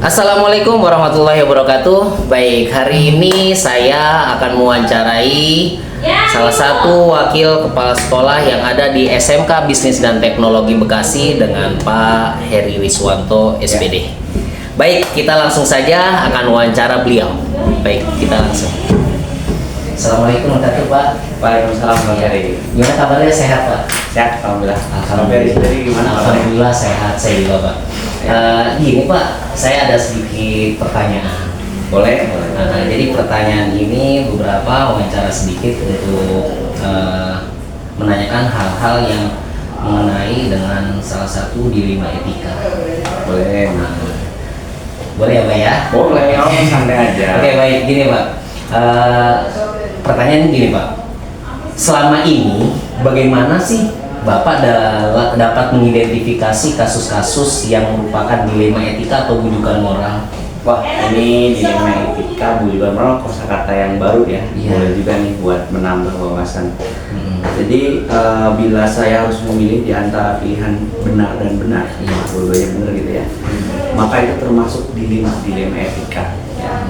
Assalamualaikum warahmatullahi wabarakatuh. Baik, hari ini saya akan mewawancarai salah satu wakil kepala sekolah yang ada di SMK Bisnis dan Teknologi Bekasi dengan Pak Heri Wiswanto SPD. Baik, kita langsung saja akan wawancara beliau. Baik, kita langsung. Assalamualaikum warahmatullahi wabarakatuh, Pak. Waalaikumsalam Pak Heri. Gimana kabarnya, sehat Pak? Sehat, alhamdulillah. Alhamdulillah. Sendiri gimana kabarnya? Alhamdulillah sehat, saya juga Pak. Gini Pak, saya ada sedikit pertanyaan. Boleh. Jadi pertanyaan ini beberapa wawancara sedikit untuk menanyakan hal-hal yang mengenai dengan salah satu dilema etika. Boleh. Boleh ya Pak ya? Boleh, santai aja. Oke, baik, gini Pak. Pertanyaan gini Pak. Selama ini bagaimana sih Bapak dapat mengidentifikasi kasus-kasus yang merupakan dilema etika atau bujukan moral? Wah, ini dilema etika, bujukan moral, kosakata yang baru ya. Iya. Boleh juga nih buat menambah wawasan. Jadi bila saya harus memilih di antara pilihan benar dan benar, dua-duanya benar gitu ya, maka itu termasuk dilema etika. Ya.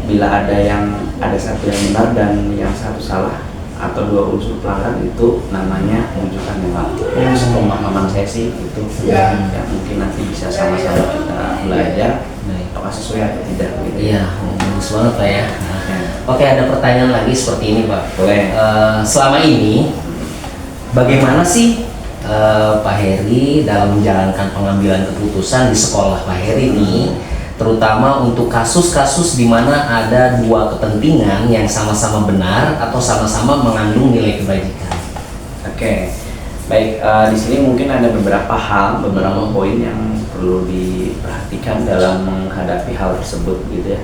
Bila ada satu yang benar dan yang satu salah, atau dua unsur pelanggaran, itu namanya bujukan moral. Pemahaman saya sih itu ya, mungkin nanti bisa sama-sama kita belajar apakah sesuai atau tidak gitu. Iya, bagus banget Pak ya. Oke, ada pertanyaan lagi seperti ini Pak. Boleh. Selama ini bagaimana sih Pak Heri dalam menjalankan pengambilan keputusan di sekolah Pak Heri ini, terutama untuk kasus-kasus di mana ada dua kepentingan yang sama-sama benar atau sama-sama mengandung nilai kebajikan? Oke. Baik, di sini mungkin ada beberapa poin yang perlu diperhatikan dalam menghadapi hal tersebut gitu ya.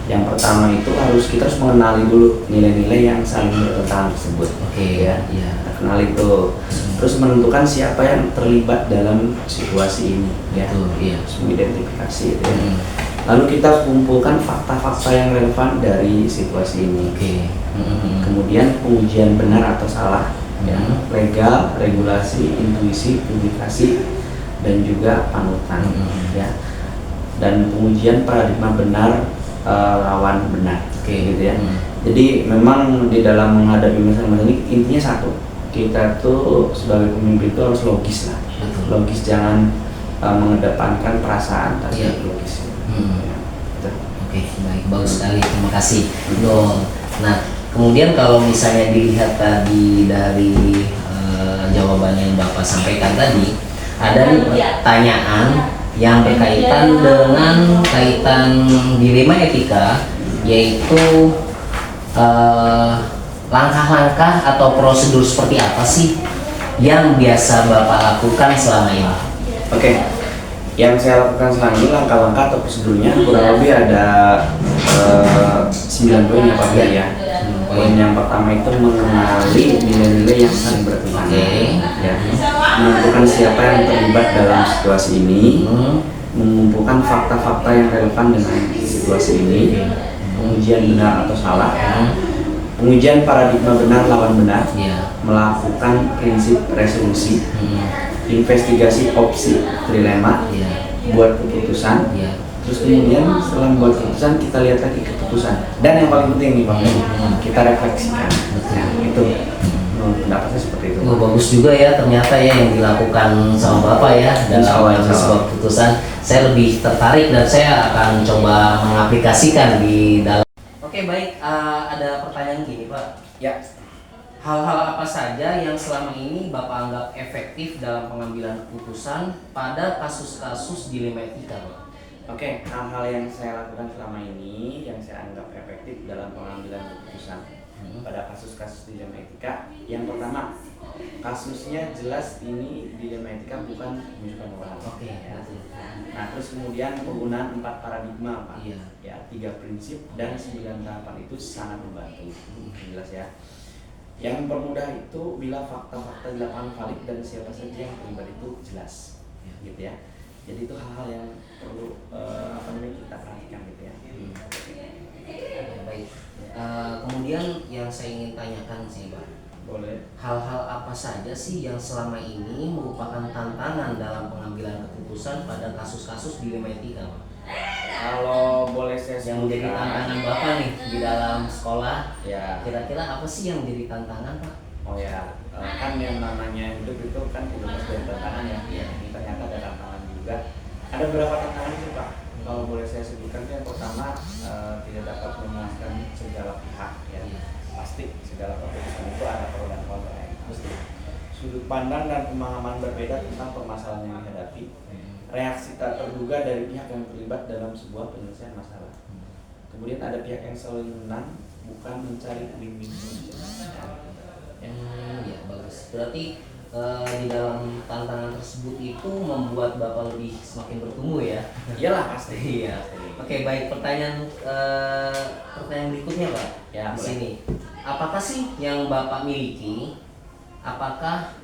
Yang pertama itu kita harus mengenali dulu nilai-nilai yang saling bertentangan tersebut. Oke, ya. iya. Kita kenali itu. Terus menentukan siapa yang terlibat dalam situasi ini ya. Betul, iya. Terus mengidentifikasi itu ya. Lalu kita kumpulkan fakta-fakta yang relevan dari situasi ini. Oke. Kemudian pengujian benar atau salah, ya, legal, regulasi, intuisi, publikasi, dan juga panutan, ya. Dan pengujian paradigma benar lawan benar, gitu ya. Jadi memang di dalam menghadapi masalah ini intinya satu, kita tuh sebagai pemimpin itu harus logis lah, logis, jangan mengedepankan perasaan, tapi logis. Oke, baik, bagus sekali, terima kasih. Nah, kemudian kalau misalnya dilihat tadi dari jawaban yang Bapak sampaikan tadi, ada nih pertanyaan yang berkaitan dengan dilema etika, yaitu langkah-langkah atau prosedur seperti apa sih yang biasa Bapak lakukan selama ini? Oke. Yang saya lakukan selama ini langkah-langkah atau prosedurnya kurang lebih ada 9 poin ya Pak ya. Poin yang pertama itu mengenali nilai-nilai yang saling bertentangan, ya. Menentukan siapa yang terlibat dalam situasi ini, mengumpulkan fakta-fakta yang relevan dengan situasi ini, pengujian benar atau salah, pengujian paradigma benar lawan benar, melakukan prinsip resolusi, investigasi opsi trilema, buat keputusan, terus kemudian setelah membuat keputusan kita lihat lagi keputusan, dan yang paling penting nih Pak, kita refleksikan. Nah, itu pendapat saya seperti itu. Bagus juga ya ternyata ya yang dilakukan sama Bapak ya dalam sebuah keputusan. Saya lebih tertarik dan saya akan coba mengaplikasikan di dalam. Oke, baik, ada pertanyaan gini Pak. Ya. Hal-hal apa saja yang selama ini Bapak anggap efektif dalam pengambilan keputusan pada kasus-kasus dilema etika, Pak? Oke, hal-hal yang saya lakukan selama ini yang saya anggap efektif dalam pengambilan keputusan pada kasus-kasus dilema etika. Yang pertama, kasusnya jelas ini dilema etika bukan bujukan moral. Oke, ya. Nah, terus kemudian penggunaan 4 paradigma, Pak. Iya. Ya, 3 prinsip dan 9 tahapan itu sangat membantu. Jelas ya. Yang mempermudah itu bila fakta-fakta di lapangan valid dan siapa saja yang terlibat itu jelas, gitu ya. Jadi itu hal-hal yang perlu kita perhatikan gitu ya. Baik. Kemudian yang saya ingin tanyakan sih Pak, Boleh. hal-hal apa saja sih yang selama ini merupakan tantangan dalam pengambilan keputusan pada kasus-kasus dilema etika, Pak? yang menjadi tantangan Bapak nih di dalam sekolah. Ya. Kira-kira apa sih yang menjadi tantangan, Pak? Oh ya, kan yang namanya hidup itu kan tidak harus dari tantangan ya. Iya. Ini ternyata ada tantangan juga. Ada beberapa tantangan sih Pak. Kalau boleh saya sebutkan, yang pertama tidak dapat memuaskan segala pihak ya. Pasti segala keputusan itu ada pro dan kontra ya. Sudut pandang dan pemahaman berbeda tentang permasalahan yang dihadapi. Reaksi tak terduga dari pihak yang terlibat dalam sebuah penyelesaian masalah. Kemudian ada pihak yang selalu menang, bukan mencari win-win solution. Ya bagus. Berarti di dalam tantangan tersebut itu membuat Bapak lebih semakin bertumbuh ya? Iyalah pasti. Iya. Oke, baik, pertanyaan berikutnya Pak. Ya, di boleh. sini. Apakah sih yang Bapak miliki? Apakah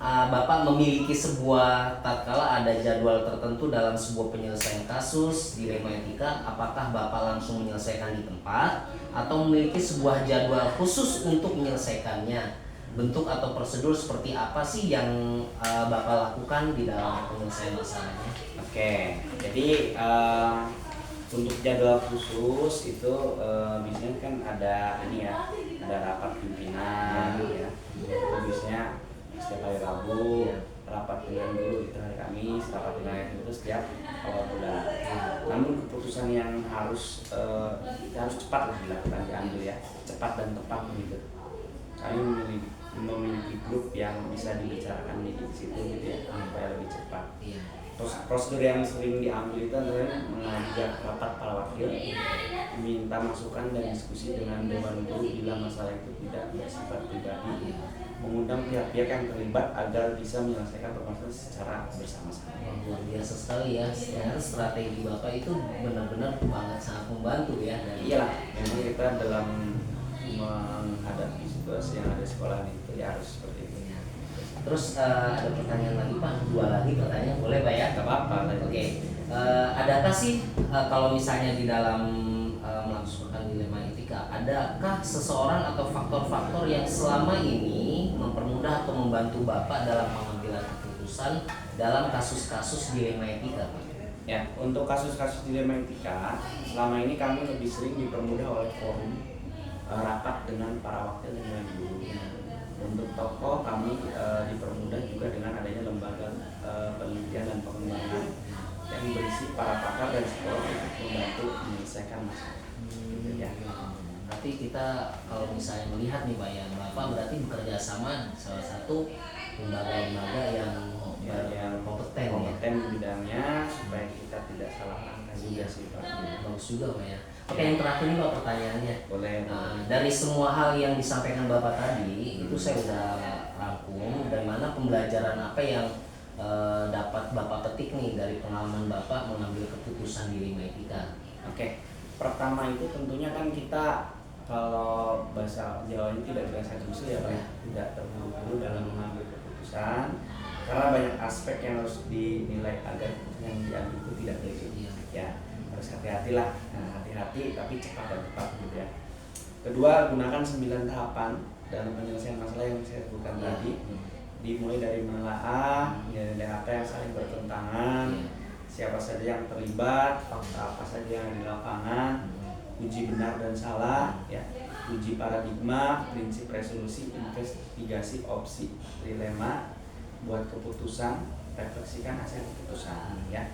Bapak memiliki sebuah tatkala ada jadwal tertentu dalam sebuah penyelesaian kasus dilema etika, apakah Bapak langsung menyelesaikan di tempat atau memiliki sebuah jadwal khusus untuk menyelesaikannya? Bentuk atau prosedur seperti apa sih yang Bapak lakukan di dalam penyelesaian masalahnya? Oke, jadi untuk jadwal khusus itu biasanya kan ada ini ya, ada rapat pimpinan ya. Itu biasanya setiap hari Rabu, rapat dengan guru itu hari Kamis, rapat dengan itu setiap awal bulan. Namun keputusan yang harus cepat lah dilakukan, diambil ya, cepat dan tepat begitu. Kami memiliki grup yang bisa dibicarakan di situ gitu ya, supaya lebih cepat. Terus prosedur yang sering diambil itu adalah mengajak rapat para wakil, minta masukan dan diskusi dengan dewan guru bila masalah itu tidak bersifat pribadi, mengundang pihak-pihak yang terlibat agar bisa menyelesaikan permasalahan secara bersama-sama. Luar biasa sekali ya, strategi Bapak itu benar-benar banget sangat membantu ya. Iyalah, memang kita dalam menghadapi situasi yang ada di sekolah itu ya harus seperti itu. Terus ada pertanyaan lagi Pak, dua lagi pertanyaan, boleh Pak ya? Gak apa-apa. Oke. Adakah sih kalau misalnya di dalam melaksanakan dilema etika, adakah seseorang atau faktor-faktor yang selama ini mempermudah atau membantu Bapak dalam pengambilan keputusan dalam kasus-kasus dilema etika, Pak? Ya, untuk kasus-kasus dilema etika, selama ini kami lebih sering dipermudah oleh forum rapat dengan para wakil dan dengan guru. Untuk tokoh kami dipermudah juga dengan adanya lembaga penelitian dan pengembangan yang berisi para pakar dan psikolog untuk membantu menyelesaikan masalah. Gitu ya. Berarti kita kalau misalnya melihat nih Pak ya, Bapak berarti bekerja sama salah satu lembaga-lembaga yang kompeten di bidangnya supaya kita tidak salah langkah juga sih Pak. Bagus juga Pak ya. Oke, yang terakhir nih Pak pertanyaannya. Boleh. Dari semua hal yang disampaikan Bapak tadi, itu saya udah rangkum. Dan mana pembelajaran apa yang dapat Bapak petik nih dari pengalaman Bapak mengambil keputusan dilema etika? Oke, pertama itu tentunya kan kita kalau bahasa Jawanya tidak berasa usul ya Pak, tidak terburu-buru dalam mengambil keputusan karena banyak aspek yang harus dinilai agar yang diambil itu tidak terjadi. Ya, harus hati-hatilah, hati-hati tapi cepat dan tepat gitu ya. Kedua, gunakan 9 tahapan dalam penyelesaian masalah yang saya sebutkan tadi. Dimulai dari menelaah, data yang saling bertentangan, siapa saja yang terlibat, fakta apa saja yang ada di lapangan, uji benar dan salah, ya, uji paradigma, prinsip resolusi, investigasi opsi, dilema, buat keputusan, refleksikan hasil keputusan, ya.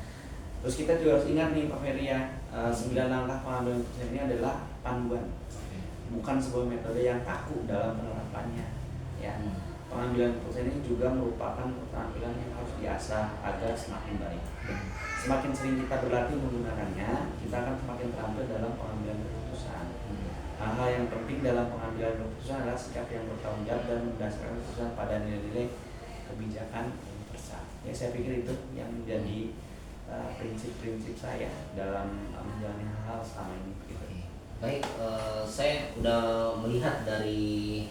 Terus kita juga harus ingat nih Pak Ferry ya, 9 langkah pengambilan keputusan ini adalah panduan, bukan sebuah metode yang kaku dalam penerapannya, ya. Pengambilan keputusan ini juga merupakan keterampilan yang harus diasah agar semakin baik. Semakin sering kita berlatih menggunakannya, kita akan semakin terampil dalam pengambilan keputusan. Hal-hal yang penting dalam pengambilan keputusan adalah sikap yang bertanggung jawab dan mendasarkan keputusan pada nilai-nilai kebijakan universal. Ya, saya pikir itu yang menjadi prinsip-prinsip saya dalam menjalani hal-hal selama ini. Gitu. Baik, saya udah melihat dari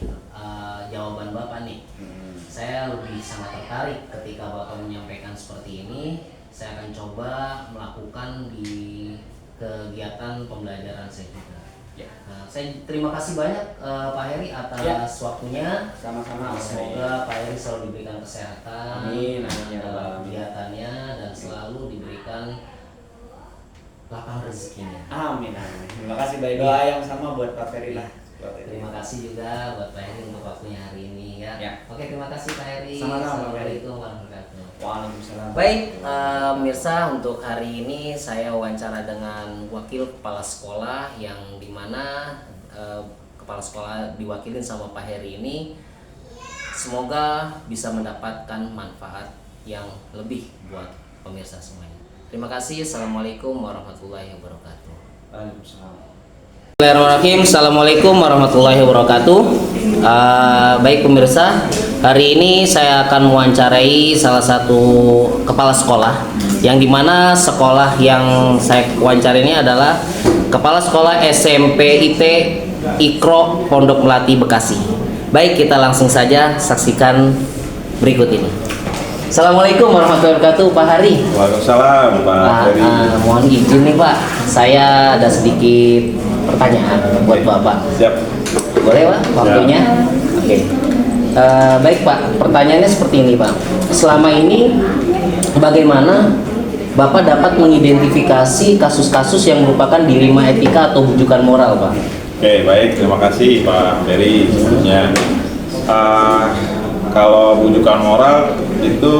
jawaban Bapak nih. Saya lebih sangat tertarik ketika Bapak menyampaikan seperti ini. Saya akan coba melakukan di kegiatan pembelajaran saya juga. Ya. Saya terima kasih banyak Pak Heri atas waktunya. Sama-sama. Semoga Pak Heri selalu diberikan kesehatan Amin. dalam kegiatannya dan selalu diberikan lapang rezekinya. Amin, amin. Terima kasih, baik doa yang sama buat Pak Ferry lah. Terima kasih juga buat Pak Heri untuk waktunya hari ini ya. Oke, terima kasih Pak Heri. Sama-sama, Pak Heri. Assalamualaikum warahmatullahi wabarakatuh. Waalaikumsalam. Baik, mirsa, untuk hari ini saya wawancara dengan wakil kepala sekolah yang dimana kepala sekolah diwakilin sama Pak Heri ini. Semoga bisa mendapatkan manfaat yang lebih buat pemirsa semuanya. Terima kasih. Assalamualaikum warahmatullahi wabarakatuh. Waalaikumsalam. Bismillahirrahmanirrahim. Assalamualaikum warahmatullahi wabarakatuh. Baik pemirsa, hari ini saya akan mewawancarai salah satu kepala sekolah, yang dimana sekolah yang saya wawancara ini adalah Kepala Sekolah SMP IT Ikro Pondok Melati Bekasi. Baik, kita langsung saja saksikan berikut ini. Assalamualaikum warahmatullahi wabarakatuh, Pak Hari. Waalaikumsalam, Pak Ferry. Mohon izin nih Pak, saya ada sedikit pertanyaan buat Bapak. Siap. Boleh Pak, waktunya? Oke. Baik Pak, pertanyaannya seperti ini Pak. Selama ini bagaimana Bapak dapat mengidentifikasi kasus-kasus yang merupakan dilema etika atau bujukan moral Pak? Oke, baik. Terima kasih Pak Ferry sebelumnya. Kalau bujukan moral itu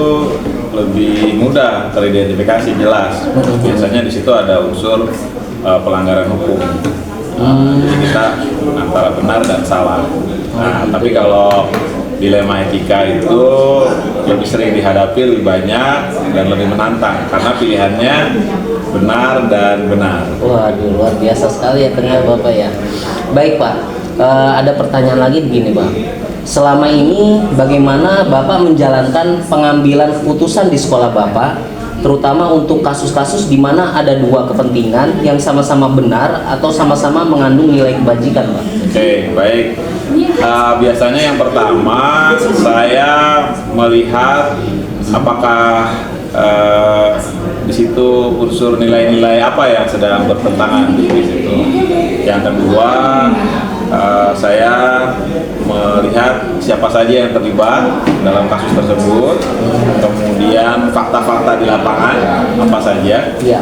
lebih mudah teridentifikasi, jelas. Biasanya di situ ada unsur pelanggaran hukum. Jadi kita antara benar dan salah. Nah, tapi kalau dilema etika itu lebih sering dihadapi, lebih banyak dan lebih menantang karena pilihannya benar dan benar. Waduh, luar biasa sekali ya ternyata Bapak ya. Baik Pak, ada pertanyaan lagi begini Pak. Selama ini bagaimana Bapak menjalankan pengambilan keputusan di sekolah Bapak, terutama untuk kasus-kasus di mana ada dua kepentingan yang sama-sama benar atau sama-sama mengandung nilai kebajikan Pak? Oke, baik. Biasanya yang pertama saya melihat apakah di situ unsur nilai-nilai apa yang sedang bertentangan di situ. Yang kedua, saya melihat siapa saja yang terlibat dalam kasus tersebut, kemudian fakta-fakta di lapangan apa saja, ya,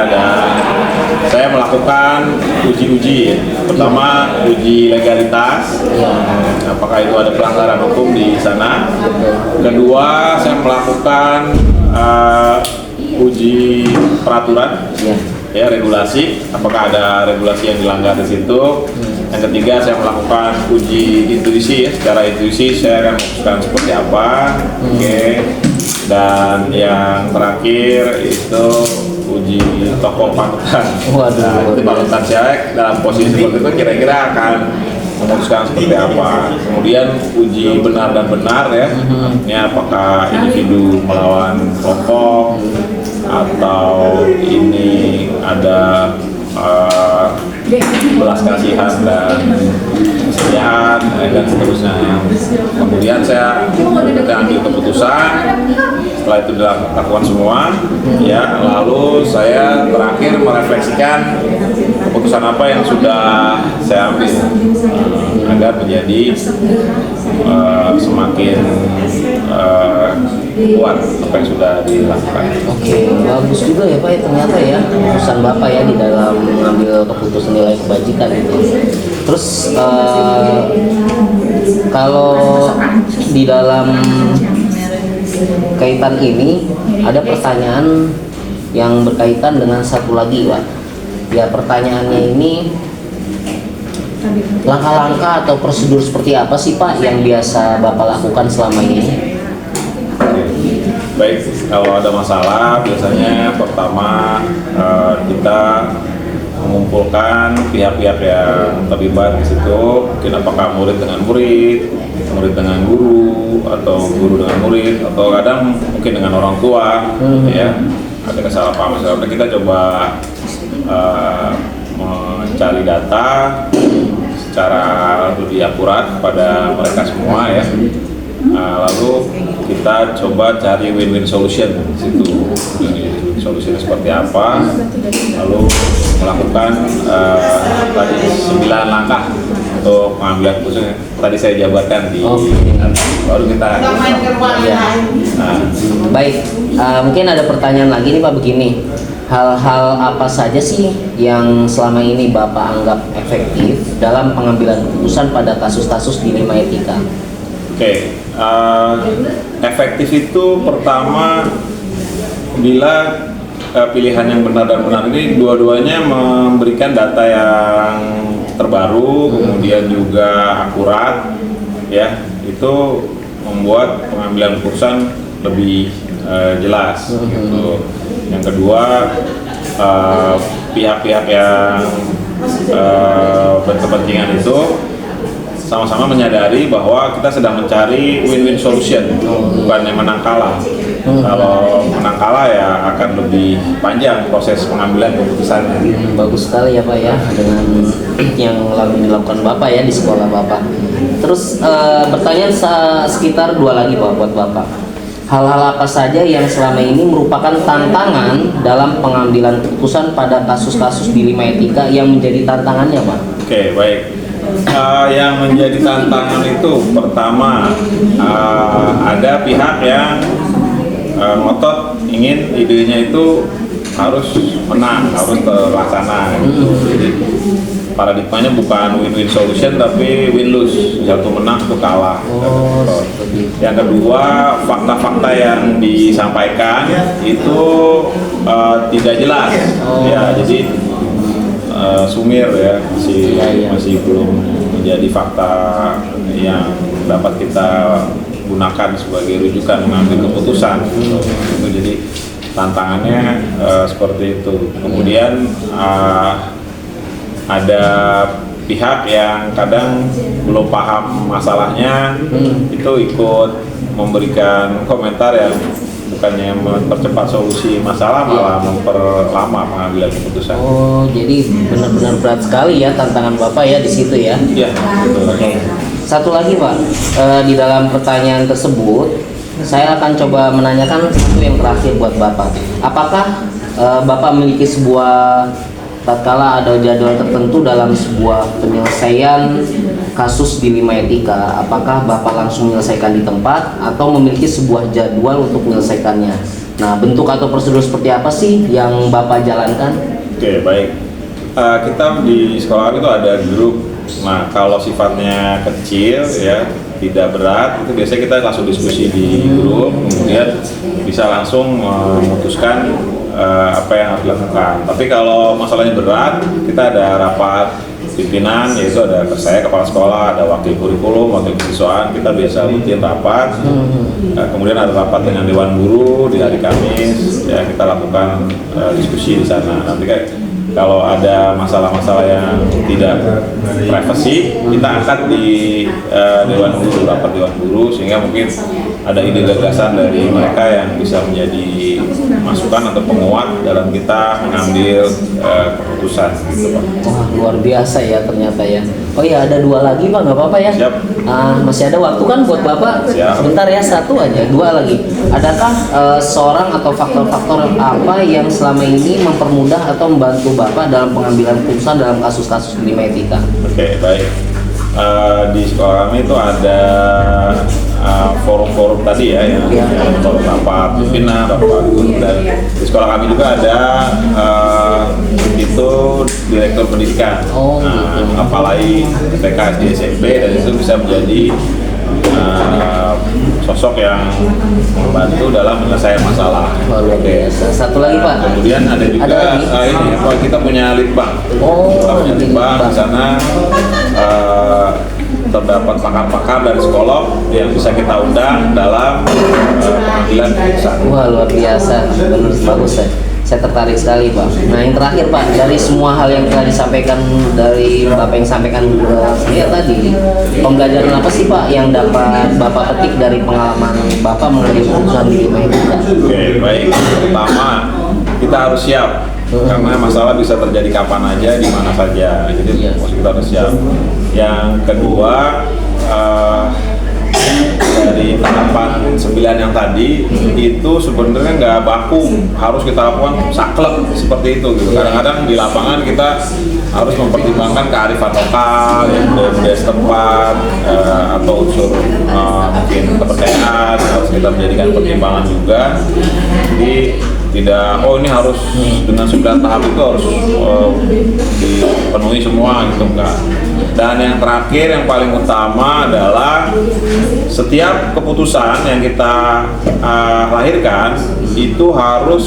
dan saya melakukan uji-uji. Pertama, uji legalitas, apakah itu ada pelanggaran hukum di sana. Kedua, saya melakukan uji peraturan, ya, regulasi, apakah ada regulasi yang dilanggar di situ. Yang ketiga, saya melakukan uji intuisi, ya, secara intuisi saya akan memutuskan seperti apa. Dan yang terakhir itu uji tokoh panutan. Nah, itu panutan saya dalam posisi seperti itu kira-kira akan memutuskan seperti apa. Kemudian uji benar dan benar, ya, ini apakah individu melawan kelompok atau ini ada belas kasihan dan kesetiaan dan seterusnya. Kemudian saya ambil keputusan. Setelah itu dilakukan semua, ya, lalu saya terakhir merefleksikan keputusan apa yang sudah saya ambil agar menjadi semakin kuat apa yang sudah dilakukan. Oke, bagus juga ya Pak ya, ternyata ya keputusan Bapak ya di dalam mengambil keputusan nilai kebajikan itu. Terus kalau di dalam kaitan ini ada pertanyaan yang berkaitan dengan satu lagi Pak. Ya, pertanyaannya ini, langkah-langkah atau prosedur seperti apa sih Pak yang biasa Bapak lakukan selama ini? Baik, kalau ada masalah biasanya pertama kita mengumpulkan pihak-pihak yang terlibat di situ, mungkin apakah murid dengan murid, murid dengan guru, atau guru dengan murid, atau kadang mungkin dengan orang tua, ya, ada kesalahpahaman. Kita coba mencari data secara lebih akurat pada mereka semua, ya. Lalu kita coba cari win-win solution di situ. Solusinya seperti apa? Lalu melakukan tadi 9 langkah untuk mengambil keputusan. Tadi saya jabarkan di baru kita. Ya. Baik, mungkin ada pertanyaan lagi nih Pak begini. hal-hal apa saja sih yang selama ini Bapak anggap efektif dalam pengambilan keputusan pada kasus-kasus dilema etika? Oke, efektif itu pertama bila pilihan yang benar dan benar ini dua-duanya memberikan data yang terbaru, kemudian juga akurat, ya, itu membuat pengambilan keputusan lebih jelas. Gitu. Yang kedua, pihak-pihak yang berkepentingan itu sama-sama menyadari bahwa kita sedang mencari win-win solution, bukan yang menang kalah. Kalau menang kalah ya akan lebih panjang proses pengambilan keputusan. Bagus sekali ya Pak ya, dengan yang lalu dilakukan Bapak ya di sekolah Bapak. Terus bertanya sekitar dua lagi Pak buat Bapak. Hal-hal apa saja yang selama ini merupakan tantangan dalam pengambilan keputusan pada kasus-kasus dilema etika yang menjadi tantangannya Pak? Oke, baik. Yang menjadi tantangan itu pertama, ada pihak yang ngotot ingin idenya itu harus menang, harus terlaksana gitu. Jadi paradigmanya bukan win-win solution tapi win-lose, satu menang satu kalah. Yang kedua, fakta-fakta yang disampaikan itu tidak jelas, ya, jadi sumir ya, masih belum menjadi fakta yang dapat kita gunakan sebagai rujukan mengambil keputusan. Itu jadi tantangannya seperti itu. Kemudian ada pihak yang kadang belum paham masalahnya, itu ikut memberikan komentar yang bukannya mempercepat solusi masalah, malah memperlama pengambilan keputusan. Oh, jadi benar-benar berat sekali ya tantangan Bapak ya di situ ya. Iya, betul. Oke. Satu lagi Pak, di dalam pertanyaan tersebut saya akan coba menanyakan satu yang terakhir buat Bapak. Apakah Bapak memiliki sebuah tatkala ada jadwal tertentu dalam sebuah penyelesaian kasus dilema etika, apakah Bapak langsung menyelesaikan di tempat atau memiliki sebuah jadwal untuk menyelesaikannya? Nah, bentuk atau prosedur seperti apa sih yang Bapak jalankan? Oke, baik. Kita di sekolah itu ada grup. Nah, kalau sifatnya kecil ya, tidak berat, itu biasanya kita langsung diskusi di grup, kemudian bisa langsung memutuskan apa yang harus dilakukan. Tapi kalau masalahnya berat, kita ada rapat pimpinan, yaitu ada saya kepala sekolah, ada wakil kurikulum, wakil kesiswaan, kita biasa rutin rapat. Kemudian ada rapat dengan dewan guru di hari Kamis, ya kita lakukan diskusi di sana. Nanti kalau ada masalah-masalah yang tidak privasi, kita angkat di dewan guru, rapat dewan guru, sehingga mungkin ada ide gagasan dari mereka yang bisa menjadi masukan atau penguat dalam kita mengambil keputusan gitu Pak. Wah, luar biasa ya ternyata ya. Oh iya, ada dua lagi Pak, nggak apa-apa ya? Siap. Masih ada waktu kan buat Bapak? Siap. Sebentar ya, satu aja, dua lagi. Adakah seorang atau faktor-faktor apa yang selama ini mempermudah atau membantu Bapak dalam pengambilan keputusan dalam kasus-kasus dilema etika? Oke, baik. Di sekolah kami itu ada forum-forum tadi ya, yang forum rapat pimpinan, rapat guru, dan di sekolah kami juga ada itu direktur pendidikan. Apalagi TK, SD, SMP, dan itu bisa menjadi sosok yang membantu dalam menyelesaikan masalah. Luar biasa. Satu lagi Pak. Kemudian ada juga ini apa, kita punya litbang. Kita punya litbang di sana. Terdapat pakar-pakar dari sekolah yang bisa kita undang dalam pengambilan keputusan. Wah, luar biasa, benar, bagus ya. Saya tertarik sekali Pak. Nah, yang terakhir Pak, dari semua hal yang telah disampaikan dari Bapak yang sampaikan saya tadi, pembelajaran apa sih Pak yang dapat Bapak petik dari pengalaman Bapak mengambil keputusan dilema etika? Oke, baik. Pertama, kita harus siap. Karena masalah bisa terjadi kapan aja, di mana saja. Jadi kita harus siap. Yang kedua, dari tahapan 9 yang tadi itu sebenarnya nggak baku, harus kita lakukan saklek seperti itu gitu. Kadang-kadang di lapangan kita harus mempertimbangkan kearifan lokal, budaya setempat, atau unsur mungkin kepercayaan, harus kita menjadikan pertimbangan juga. Jadi Tidak, oh ini harus dengan 9 tahap itu harus dipenuhi semua gitu, enggak. Dan yang terakhir yang paling utama adalah setiap keputusan yang kita lahirkan itu harus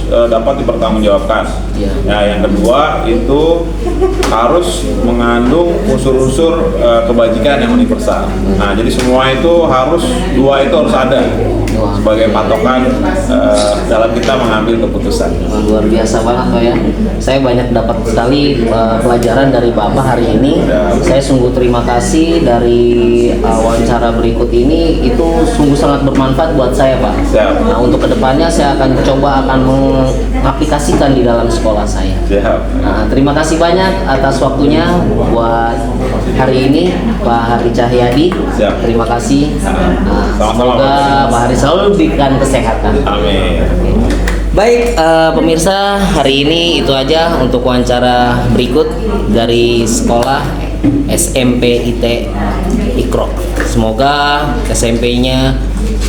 dapat dipertanggungjawabkan. Nah, yang kedua itu harus mengandung unsur-unsur kebajikan yang universal. Nah, jadi semua itu dua itu harus ada sebagai patokan dalam kita mengambil keputusan. Luar biasa banget Pak ya. Saya banyak dapat sekali pelajaran dari Bapak hari ini. Saya sungguh terima kasih dari wawancara berikut ini, itu sungguh sangat bermanfaat buat saya Pak. Siap. Nah, untuk kedepannya saya akan mengaplikasikan di dalam sekolah saya. Siap. Nah, terima kasih banyak atas waktunya buat hari ini Pak Hari Cahyadi. Siap. Terima kasih. Nah, Sama-sama, semoga Pak. Pak Hari selalu diberikan kesehatan. Amin. Baik, pemirsa, hari ini itu aja untuk wawancara berikut dari sekolah SMP IT Ikro. Semoga SMP-nya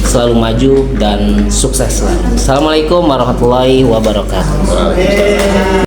selalu maju dan sukses selalu. Assalamualaikum warahmatullahi wabarakatuh.